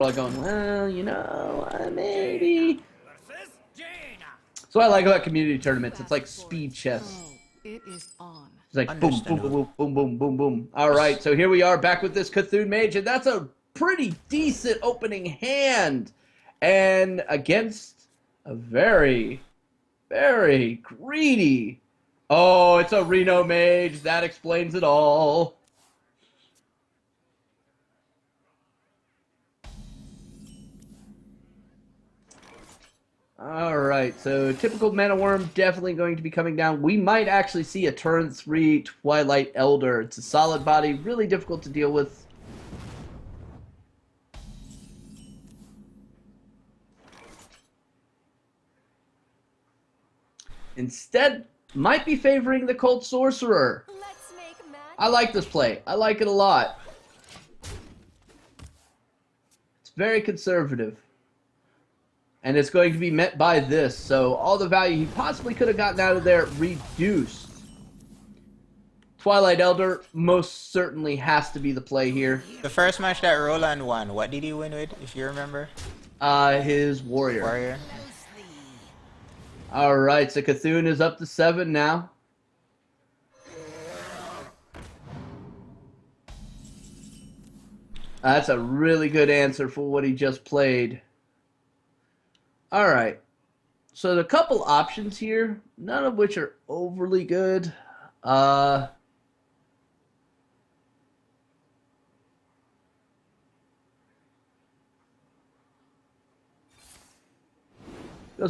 Like going, well, you know, maybe. So I like about community tournaments. It's like speed chess. It is on. It's like boom, boom, boom, Understandable. boom, boom, boom, boom, boom. All right, so here we are back with this Cthulhu Mage, and that's a pretty decent opening hand. And against a very, very greedy. Oh, it's a Reno Mage. That explains it all. Alright, so typical Mana Worm definitely going to be coming down. We might actually see a turn 3 Twilight Elder. It's a solid body, really difficult to deal with. Instead, might be favoring the Cult Sorcerer. I like this play. I like it a lot. It's very conservative. And it's going to be met by this. So all the value he possibly could have gotten out of there reduced. Twilight Elder most certainly has to be the play here. The first match that Roland won, what did he win with, if you remember? His Warrior. Alright, so Cthulhu is up to 7 now. That's a really good answer for what he just played. Alright, so the couple options here, none of which are overly good. Goes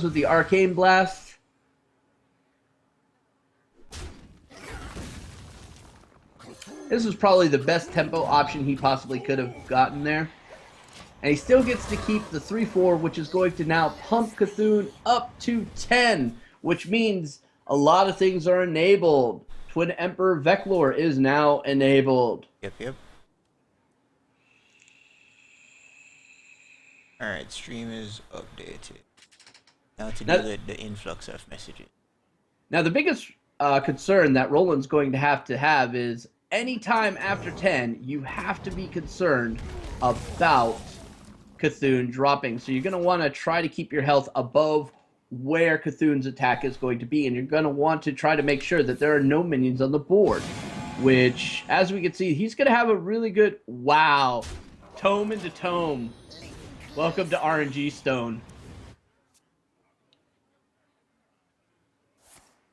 with the Arcane Blast. This is probably the best tempo option he possibly could have gotten there. And he still gets to keep the 3-4, which is going to now pump Cthulhu up to 10, which means a lot of things are enabled. Twin Emperor Veclor is now enabled. Yep. Alright, stream is updated. Now to do the influx of messages. Now the biggest concern that Roland's going to have is anytime after 10, you have to be concerned about Cthulhu dropping. So you're going to want to try to keep your health above where Cthulhu's attack is going to be, and you're going to want to try to make sure that there are no minions on the board, which, as we can see, he's going to have a really good... Wow. Tome into Tome. Welcome to RNG Stone.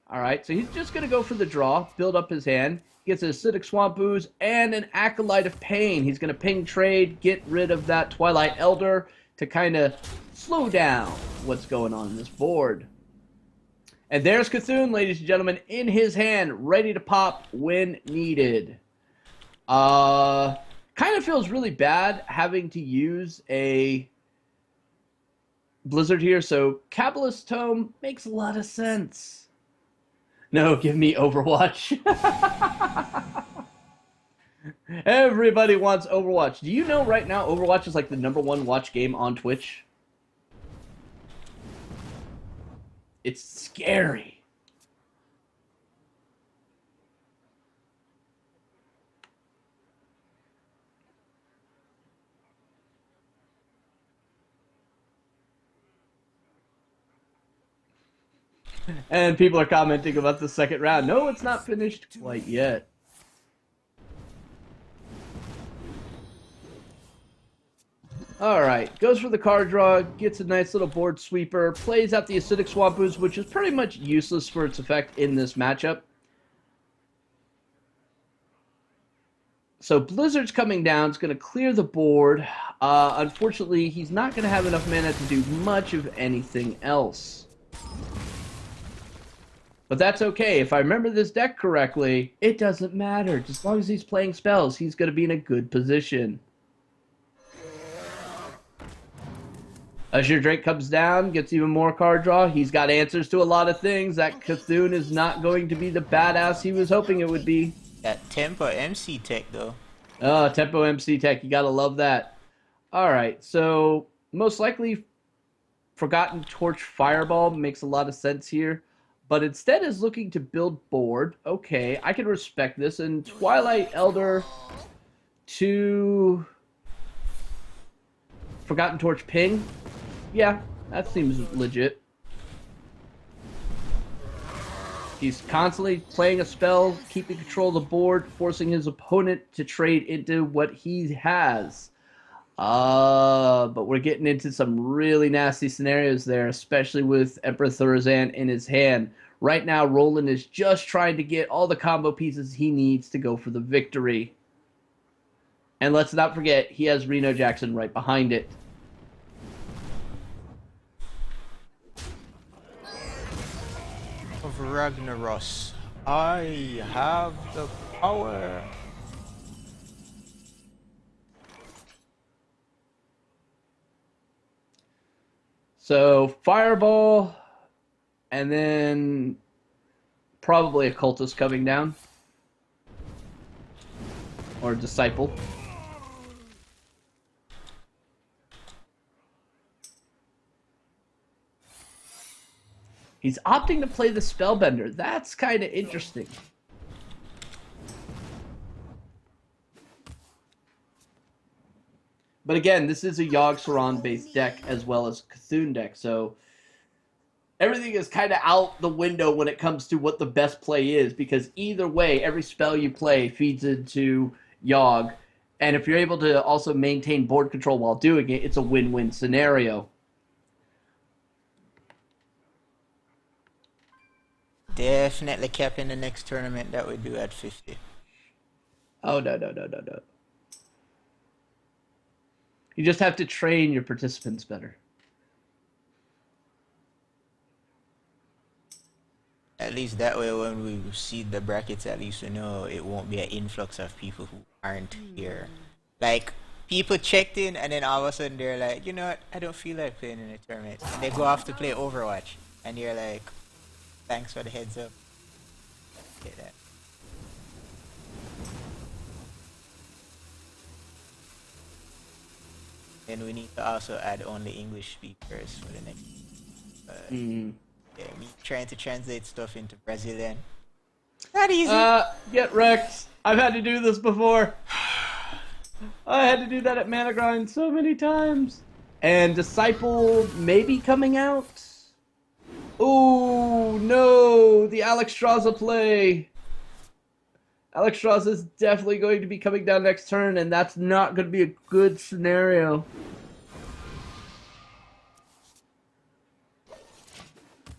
Alright, so he's just going to go for the draw, build up his hand. Gets an Acidic Swamp Ooze and an Acolyte of Pain. He's going to ping trade, get rid of that Twilight Elder to kind of slow down what's going on in this board. And there's Cthulhu, ladies and gentlemen, in his hand, ready to pop when needed. Kind of feels really bad having to use a Blizzard here, so Kabbalist Tome makes a lot of sense. No, give me Overwatch. Everybody wants Overwatch. Do you know right now Overwatch is like the #1 watch game on Twitch? It's scary. And people are commenting about the second round. No, it's not finished quite yet. Alright, goes for the card draw, gets a nice little board sweeper, plays out the Acidic Swamp Ooze, which is pretty much useless for its effect in this matchup. So Blizzard's coming down, it's going to clear the board. Unfortunately, he's not going to have enough mana to do much of anything else. But that's okay. If I remember this deck correctly, it doesn't matter. As long as he's playing spells, he's going to be in a good position. Azure Drake comes down, gets even more card draw. He's got answers to a lot of things. That Cthulhu is not going to be the badass he was hoping it would be. That Tempo MC tech, though. Oh, Tempo MC tech. You got to love that. All right, so most likely Forgotten Torch Fireball makes a lot of sense here. But instead is looking to build board. Okay, I can respect this. And Twilight Elder to Forgotten Torch ping. Yeah, that seems legit. He's constantly playing a spell, keeping control of the board, forcing his opponent to trade into what he has. But we're getting into some really nasty scenarios there, especially with Emperor Thurzan in his hand. Right now, Roland is just trying to get all the combo pieces he needs to go for the victory. And let's not forget, he has Reno Jackson right behind it. Of Ragnaros, I have the power. So, Fireball, and then probably a Cultist coming down. Or Disciple. He's opting to play the Spellbender. That's kind of interesting. But again, this is a Yogg-Saron based deck as well as Cthulhu deck, so everything is kind of out the window when it comes to what the best play is, because either way, every spell you play feeds into Yogg, and if you're able to also maintain board control while doing it, it's a win-win scenario. Definitely capping the next tournament that we do at 50. Oh, no. You just have to train your participants better. At least that way when we see the brackets, at least we know it won't be an influx of people who aren't here. Like, people checked in and then all of a sudden they're like, you know what, I don't feel like playing in a tournament. And they go off to play Overwatch. And you're like, thanks for the heads up. Get that. Then we need to also add only English speakers for the next. Yeah, me trying to translate stuff into Brazilian. Not easy. Get wrecked. I've had to do this before. I had to do that at Mana Grind so many times. And Disciple maybe coming out. Oh no, the Alexstrasza play. Alexstrasza is definitely going to be coming down next turn, and that's not going to be a good scenario.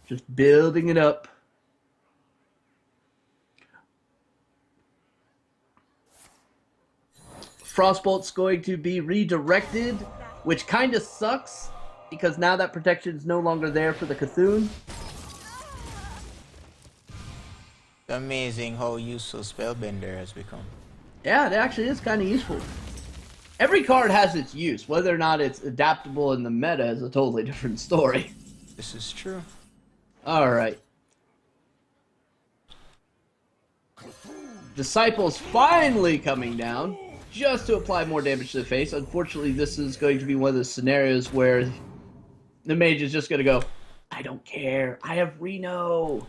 Just building it up. Frostbolt's going to be redirected, which kind of sucks, because now that protection is no longer there for the Cthulhu. Amazing how useful Spellbender has become. Yeah, it actually is kind of useful. Every card has its use. Whether or not it's adaptable in the meta is a totally different story. This is true. Alright. Disciple's finally coming down, just to apply more damage to the face. Unfortunately, this is going to be one of those scenarios where the mage is just going to go, I don't care, I have Reno.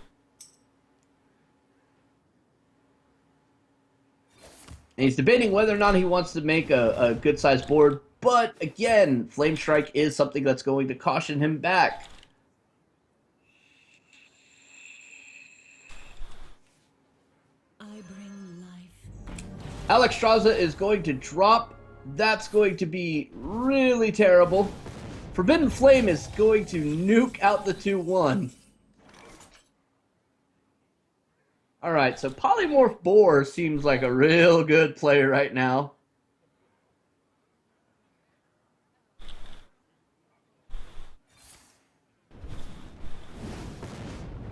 And he's debating whether or not he wants to make a good-sized board, but again, Flame Strike is something that's going to caution him back. Alexstrasza is going to drop. That's going to be really terrible. Forbidden Flame is going to nuke out the 2-1. Alright, so Polymorph Boar seems like a real good play right now.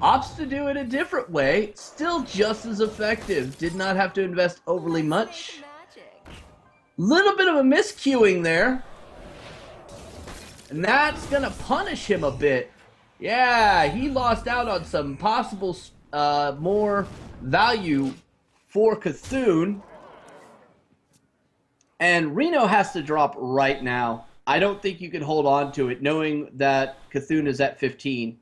Opts to do it a different way, still just as effective. Did not have to invest overly much. Little bit of a miscuing there. And that's gonna punish him a bit. Yeah, he lost out on some possible more value for Cthulhu. And Reno has to drop right now. I don't think you can hold on to it knowing that Cthulhu is at 15.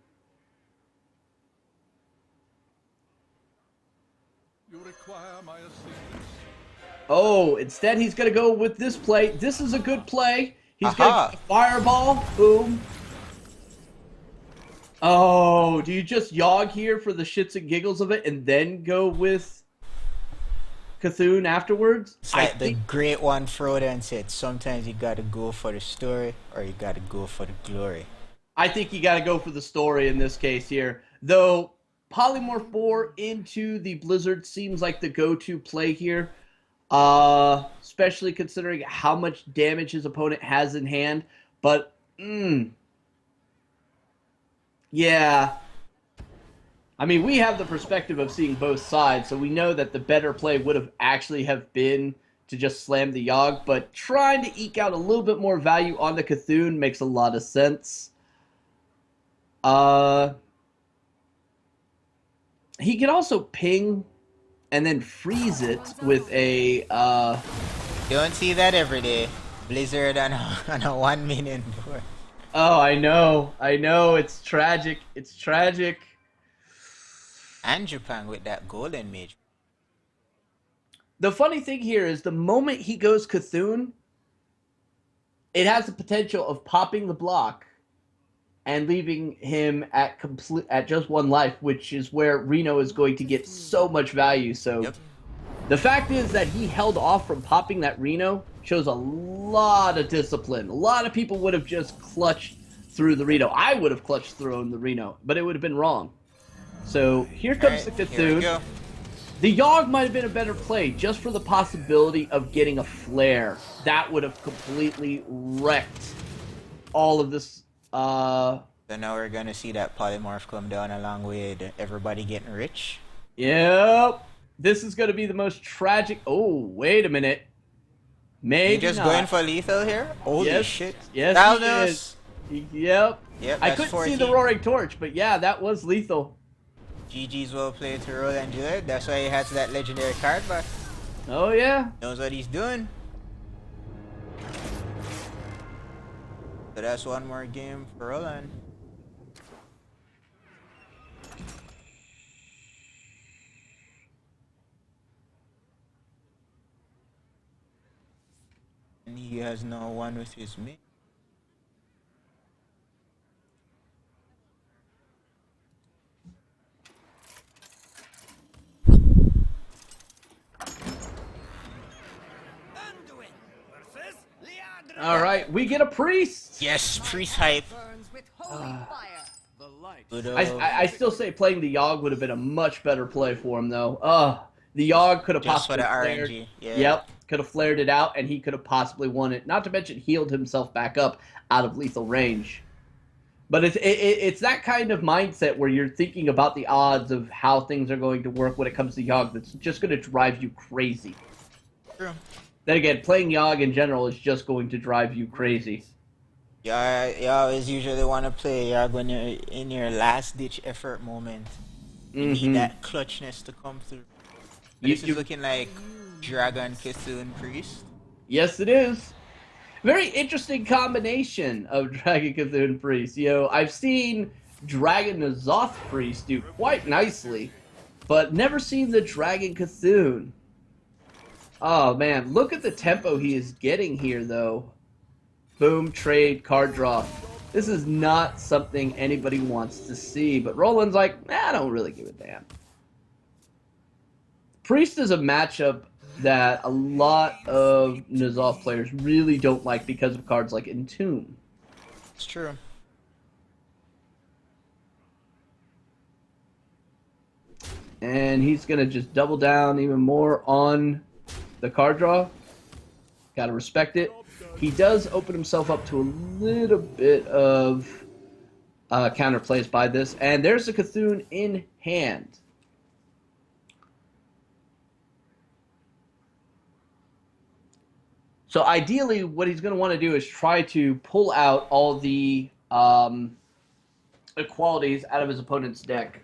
Oh, instead he's going to go with this play. This is a good play. He's gonna Aha! get the fireball. Boom. Oh, do you just Yogg here for the shits and giggles of it and then go with Cthulhu afterwards? It's I like the think great one Frodan said, sometimes you gotta go for the story or you gotta go for the glory. you got to go for the story in this case here. Though Polymorph Boar into the Blizzard seems like the go-to play here. Especially considering how much damage his opponent has in hand. But, yeah. I mean, we have the perspective of seeing both sides, so we know that the better play would have actually have been to just slam the Yogg, but trying to eke out a little bit more value on the Cthulhu makes a lot of sense. He can also ping and then freeze it with a You don't see that every day. Blizzard on a, on a 1 million board. oh, I know, it's tragic. It's tragic. Anjupang with that golden mage. The funny thing here is the moment he goes Cthulhu, it has the potential of popping the block and leaving him at just one life, which is where Reno is going to get so much value. So Yep. the fact is that he held off from popping that Reno shows a lot of discipline. A lot of people would have just clutched through the Reno. I would have clutched through the Reno, but it would have been wrong. So here comes the Here we Cthulhu. go. The Yogg might have been a better play just for the possibility of getting a flare. That would have completely wrecked all of this. So now we're gonna see that polymorph come down along with everybody getting rich. Yep. This is going to be the most tragic. Oh, wait a minute. Maybe You just not. going for lethal here? Holy Yes, shit. yes, Thanos. he is. Yep. Yep, I that's couldn't 14. see the roaring torch, but yeah, that was lethal. GG's well played to RolandGilead. That's why he has that legendary card back. Oh yeah. Knows what he's doing. So that's one more game for Roland. And he has now one with his mate. All right, we get a priest. Yes, priest hype. Good old- I still say playing the Yogg would have been a much better play for him, though. The Yogg could have just for possibly the flared. RNG. Yeah. Yep, could have flared it out, and he could have possibly won it. Not to mention healed himself back up out of lethal range. But it's that kind of mindset where you're thinking about the odds of how things are going to work when it comes to Yogg that's just going to drive you crazy. True. Then again, playing Yogg in general is just going to drive you crazy. Yeah, you always usually want to play Yogg when you're in your last ditch effort moment. You need that clutchness to come through. But this is looking like Dragon, Cthulhu, Priest. Yes, it is. Very interesting combination of Dragon Cthulhu Priest. You know, I've seen Dragon N'Zoth Priest do quite nicely, but never seen the Dragon Cthulhu. Oh man, look at the tempo he is getting here, though. Boom, trade, card draw. This is not something anybody wants to see, but Roland's like, I don't really give a damn. Priest is a matchup that a lot of N'Zoth players really don't like because of cards like Entomb. It's true. And he's going to just double down even more on the card draw. Got to respect it. He does open himself up to a little bit of counter plays by this. And there's the Cthulhu in hand. So ideally, what he's going to want to do is try to pull out all the equalities out of his opponent's deck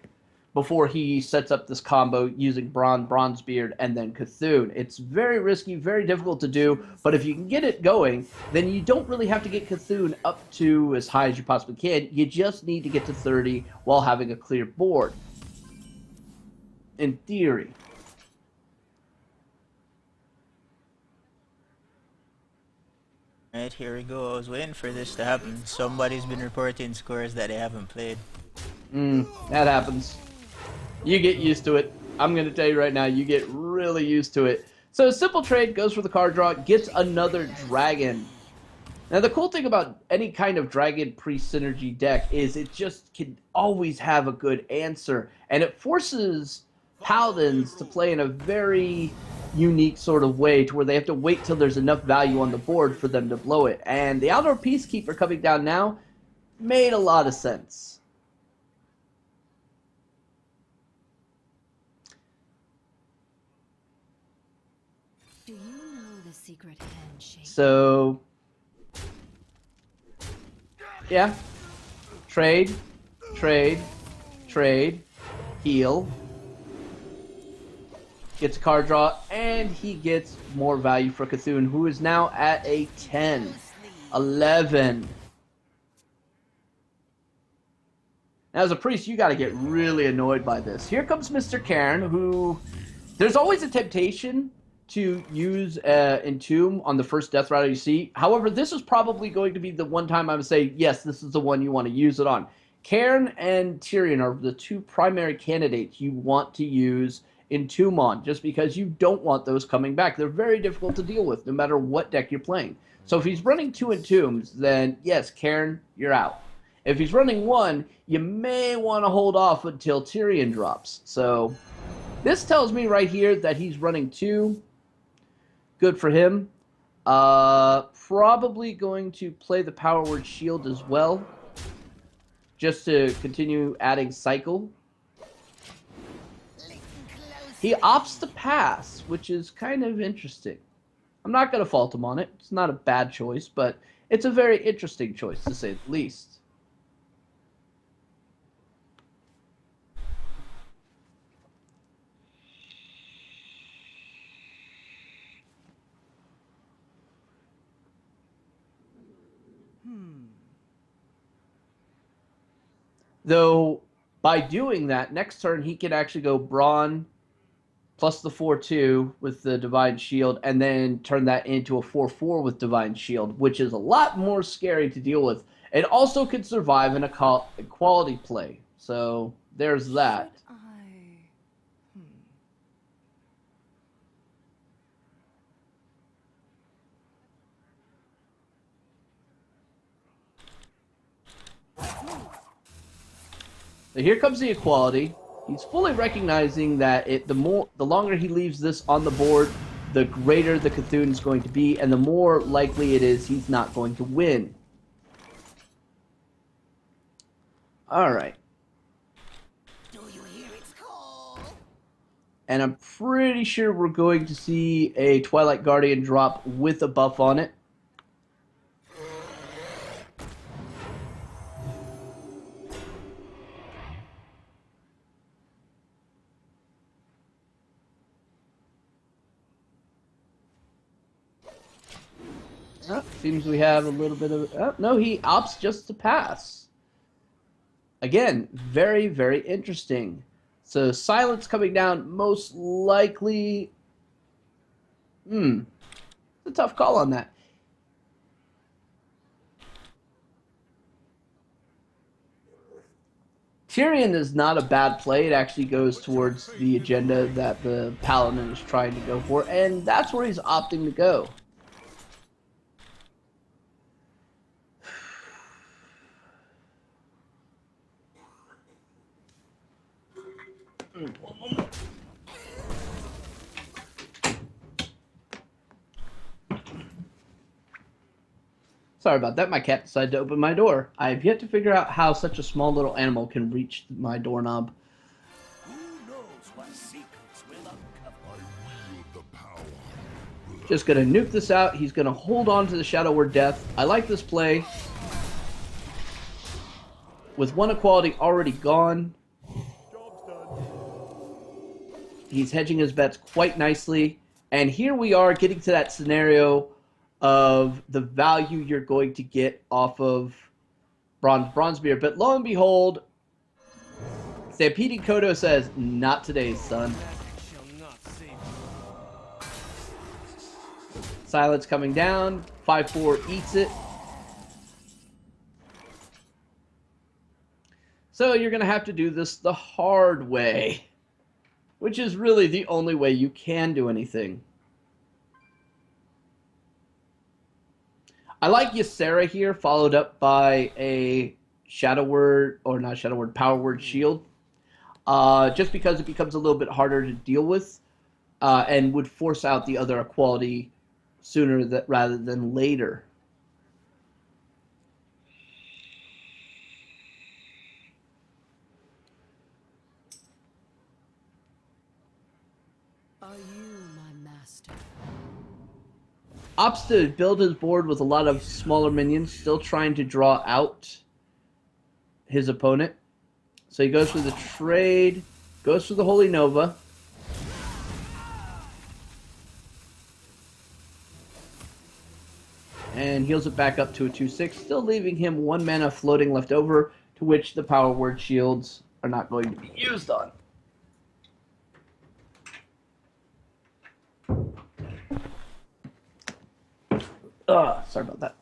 before he sets up this combo using Bronzebeard, and then Cthulhu. It's very risky, very difficult to do, but if you can get it going, then you don't really have to get Cthulhu up to as high as you possibly can. You just need to get to 30 while having a clear board. In theory. Right, here we go. I was waiting for this to happen. Somebody's been reporting scores that they haven't played. That happens. You get used to it. I'm going to tell you right now, you get really used to it. So simple trade goes for the card draw, gets another dragon. Now the cool thing about any kind of dragon pre-synergy deck is it just can always have a good answer. And it forces paladins to play in a very unique sort of way to where they have to wait till there's enough value on the board for them to blow it. And the Outdoor Peacekeeper coming down now made a lot of sense. Do you know the secret handshake? So, yeah. Trade, trade, trade, heal. Gets a card draw, and he gets more value for Cthulhu, who is now at a 10. 11. Now, as a priest, you got to get really annoyed by this. Here comes Mr. Cairn, who... There's always a temptation to use Entomb on the first Death Rattle you see. However, this is probably going to be the one time I would say, yes, this is the one you want to use it on. Cairn and Tyrion are the two primary candidates you want to use Entomb on, just because you don't want those coming back. They're very difficult to deal with, no matter what deck you're playing. So if he's running 2 Entombs, then yes, Cairn, you're out. If he's running 1, you may want to hold off until Tyrion drops. So this tells me right here that he's running 2. Good for him. Probably going to play the Power Word Shield as well, just to continue adding cycle. He opts to pass, which is kind of interesting. I'm not going to fault him on it. It's not a bad choice, but it's a very interesting choice, to say the least. Though, by doing that, next turn he can actually go Brawn plus the 4/2 with the Divine Shield, and then turn that into a 4/4 with Divine Shield, which is a lot more scary to deal with. It also could survive in a quality play. So, there's that. So here comes the equality. He's fully recognizing that the longer he leaves this on the board, the greater the Cthulhu is going to be, and the more likely it is he's not going to win. All right. Do you hear its call? And I'm pretty sure we're going to see a Twilight Guardian drop with a buff on it. Oh, seems we have a little bit of... Oh, no, he opts just to pass. Again, very, very interesting. So, Silence coming down, most likely... It's a tough call on that. Tyrion is not a bad play. It actually goes towards the agenda that the Paladin is trying to go for, and that's where he's opting to go. Sorry about that. My cat decided to open my door. I have yet to figure out how such a small little animal can reach my doorknob. Who knows what secrets will uncover? I wield the power. Just gonna nuke this out. He's gonna hold on to the Shadow Word Death. I like this play. With one equality already gone, he's hedging his bets quite nicely. And here we are getting to that scenario of the value you're going to get off of Bronzebeard. But lo and behold, Stampeding Kodo says, not today, son. Silence coming down. 5/4 eats it. So you're going to have to do this the hard way, which is really the only way you can do anything. I like Ysera here, followed up by a Shadow Word, or not Shadow Word, Power Word Shield. Just because it becomes a little bit harder to deal with, and would force out the other equality sooner rather than later. Are you my master? Opts to build his board with a lot of smaller minions, still trying to draw out his opponent. So he goes for the trade, goes for the Holy Nova. And heals it back up to a 2/6, still leaving him 1 mana floating left over, to which the Power Word Shields are not going to be used on. Sorry about that.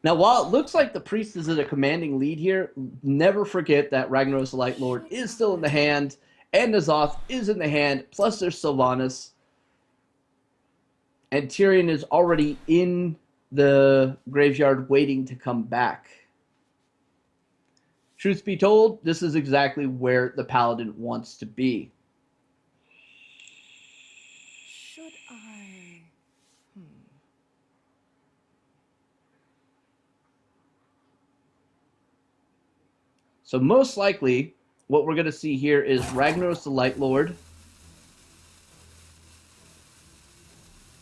Now, while it looks like the Priest is in a commanding lead here, never forget that Ragnaros the Light Lord is still in the hand, and N'Zoth is in the hand, plus there's Sylvanas. And Tyrion is already in the graveyard waiting to come back. Truth be told, this is exactly where the Paladin wants to be. Should I? So most likely, what we're going to see here is Ragnaros the Light Lord.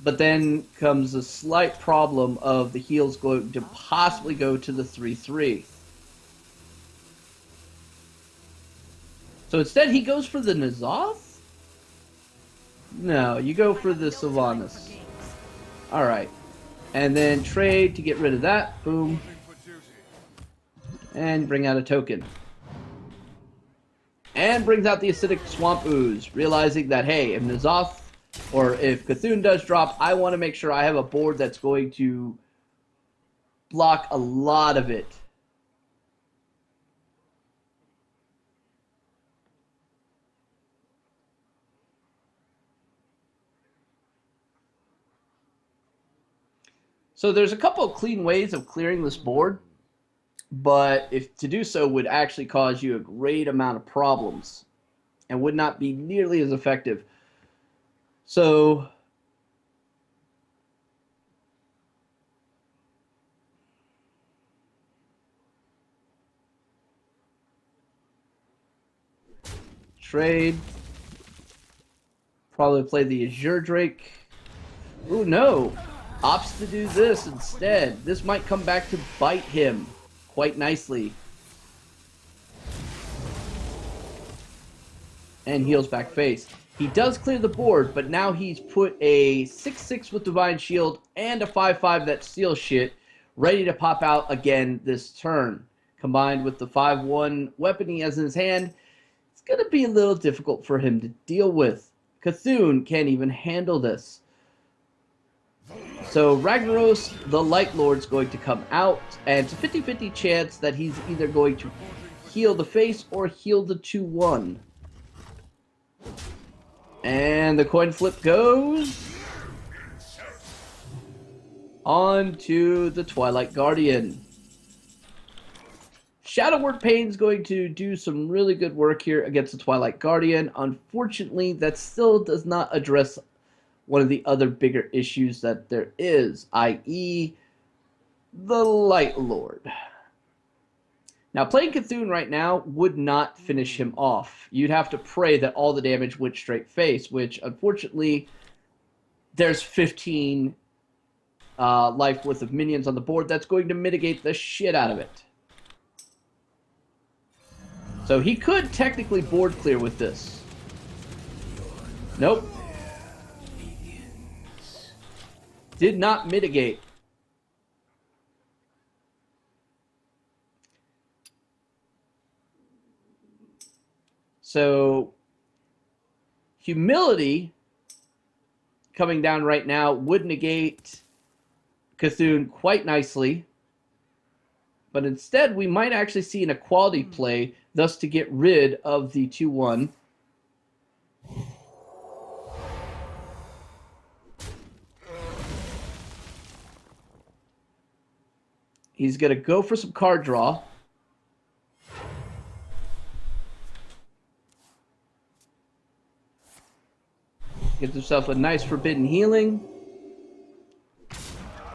But then comes a slight problem of the heals going to possibly go to the 3/3. So instead he goes for the N'Zoth? No, you go for the Sylvanas. Alright. And then trade to get rid of that. Boom. And bring out a token. And brings out the Acidic Swamp Ooze, realizing that, hey, if N'Zoth or if Cthulhu does drop, I want to make sure I have a board that's going to block a lot of it. So there's a couple of clean ways of clearing this board, but if to do so would actually cause you a great amount of problems and would not be nearly as effective. So trade. Probably play the Azure Drake. Ooh, no. Opts to do this instead. This might come back to bite him quite nicely. And heals back face. He does clear the board, but now he's put a 6/6 with Divine Shield and a 5/5 that steals shit, ready to pop out again this turn. Combined with the 5/1 weapon he has in his hand, it's going to be a little difficult for him to deal with. Cthulhu can't even handle this. So Ragnaros, the Light Lord's going to come out, and it's a 50-50 chance that he's either going to heal the face or heal the 2/1. And the coin flip goes on to the Twilight Guardian. Shadow Word Pain's going to do some really good work here against the Twilight Guardian. Unfortunately, that still does not address one of the other bigger issues that there is, i.e. the Light Lord. Now, playing Cthulhu right now would not finish him off. You'd have to pray that all the damage went straight face, which, unfortunately, there's 15 life worth of minions on the board. That's going to mitigate the shit out of it. So he could technically board clear with this. Nope. Did not mitigate. So, humility coming down right now would negate Cthulhu quite nicely. But instead, we might actually see an equality play, thus to get rid of the 2-1. He's going to go for some card draw. Gives himself a nice Forbidden Healing.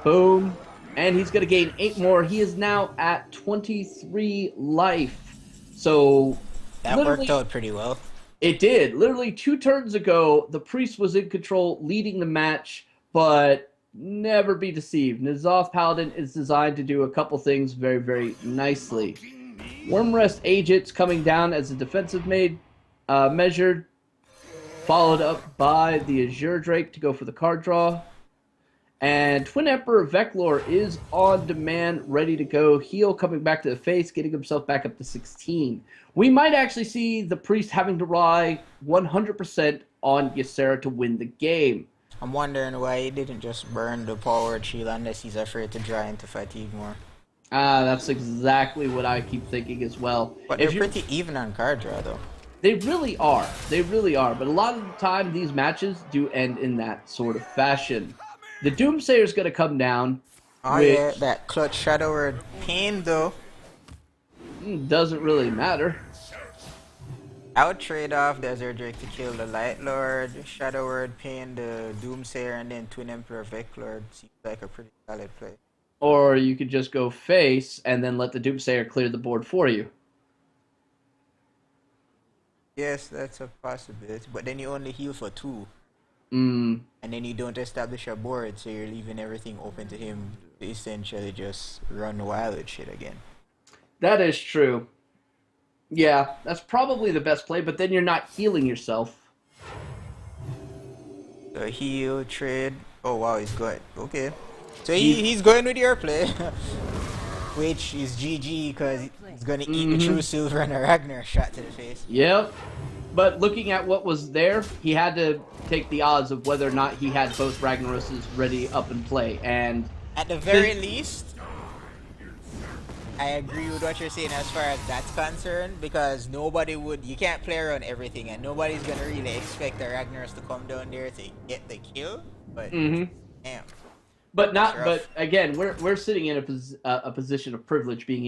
Boom. And he's going to gain 8 more. He is now at 23 life. So That worked out pretty well. It did. Literally 2 turns ago, the Priest was in control, leading the match, but never be deceived. N'Zoth Paladin is designed to do a couple things very, very nicely. Wormrest Agents coming down as a defensive measure, followed up by the Azure Drake to go for the card draw. And Twin Emperor Veclor is on demand, ready to go. Heal coming back to the face, getting himself back up to 16. We might actually see the Priest having to rely 100% on Ysera to win the game. I'm wondering why he didn't just burn the powered shield unless he's afraid to draw into fatigue more. That's exactly what I keep thinking as well. But they're pretty even on card draw, though. They really are. They really are. But a lot of the time, these matches do end in that sort of fashion. The Doomsayer's going to come down. Oh yeah, that clutch Shadow Word Pain, though. Doesn't really matter. I would trade off the Azure Drake to kill the Light Lord, Shadow Word Pain, the Doomsayer, and then Twin Emperor Veclord. Seems like a pretty solid play. Or you could just go face and then let the Doomsayer clear the board for you. Yes, that's a possibility. But then you only heal for 2. Mm. And then you don't establish a board, so you're leaving everything open to him to essentially just run wild with shit again. That is true. Yeah, that's probably the best play, but then you're not healing yourself. So heal, trade. Oh wow, he's good. Okay. So he's going with your play. Which is GG because he's going to eat the True Silver and a Ragnar shot to the face. Yep. But looking at what was there, he had to take the odds of whether or not he had both Ragnaroses ready up in play. And at the very least, I agree with what you're saying as far as that's concerned, because you can't play around everything, and nobody's gonna really expect the Ragnaros to come down there to get the kill. But damn. But again, we're sitting in a position of privilege, being able